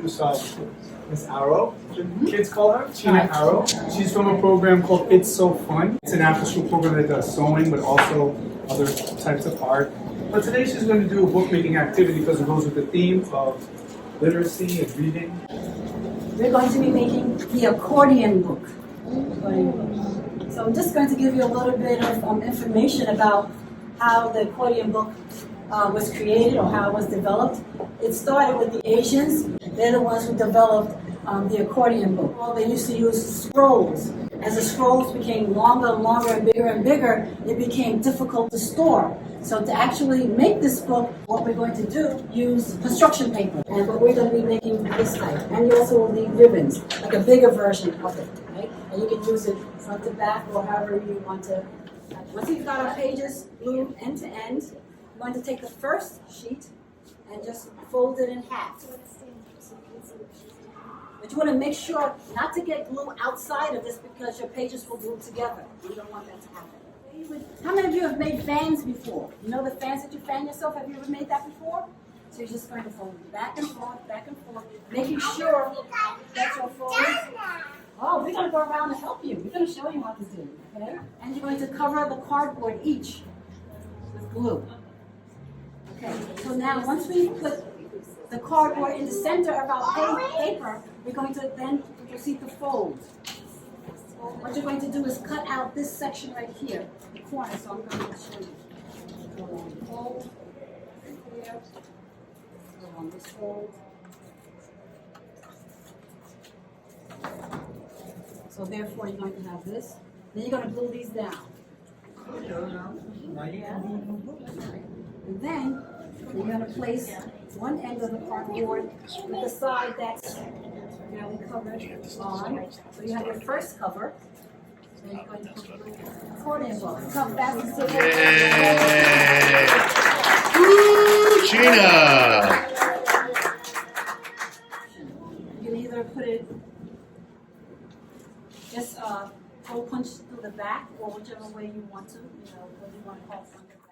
introduce Miss Aroh. Kids call her Tina Aroh. She's from a program called It's So Fun. It's an after-school program that does sewing, but also other types of art. But today she's going to do a book-making activity because it goes with the theme of literacy and reading. We're going to be making the accordion book. So I'm just going to give you a little bit of information about how the accordion book was created or how it was developed. It started with the Asians. They're the ones who developed the accordion book. Well, they used to use scrolls. As the scrolls became longer and longer and bigger, it became difficult to store. So to actually make this book, what we're going to do, use construction paper. But we're going to be making this type. And you also will need ribbons, like a bigger version of it. Right? And you can use it front to back or however you want to. Once you've got our pages glued end to end, we're going to take the first sheet and just fold it in half. But you want to make sure not to get glue outside of this because your pages will glue together. You don't want that to happen. How many of you have made fans before? You know the fans that you fan yourself? Have you ever made that before? So you're just going to fold back and forth, making sure that you're folding. Oh, we're going to go around and help you. We're going to show you how to do it, okay? And you're going to cover the cardboard each with glue. Okay, so now once we put the cardboard in the center of our paper, we're going to then proceed to fold. What you're going to do is cut out this section right here, the corner, so I'm going to show you. Go on the fold, right here, go on this fold. So therefore you're going to have this. Then you're going to glue these down. And then you're going to place one end of the cardboard with the side that's fairly covered on. So you have your first cover. Then you're going to put the accordion book. Come fast and sit. Woo, Gina! You can either put it just hole punch through the back, or whichever way you want to. You know, what you want to call front or back.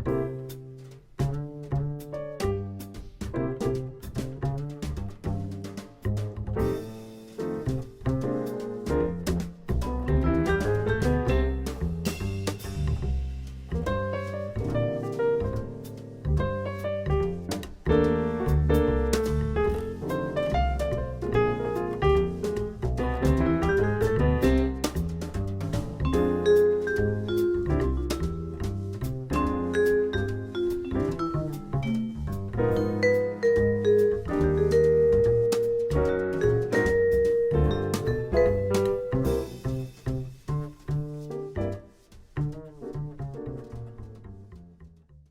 Bye.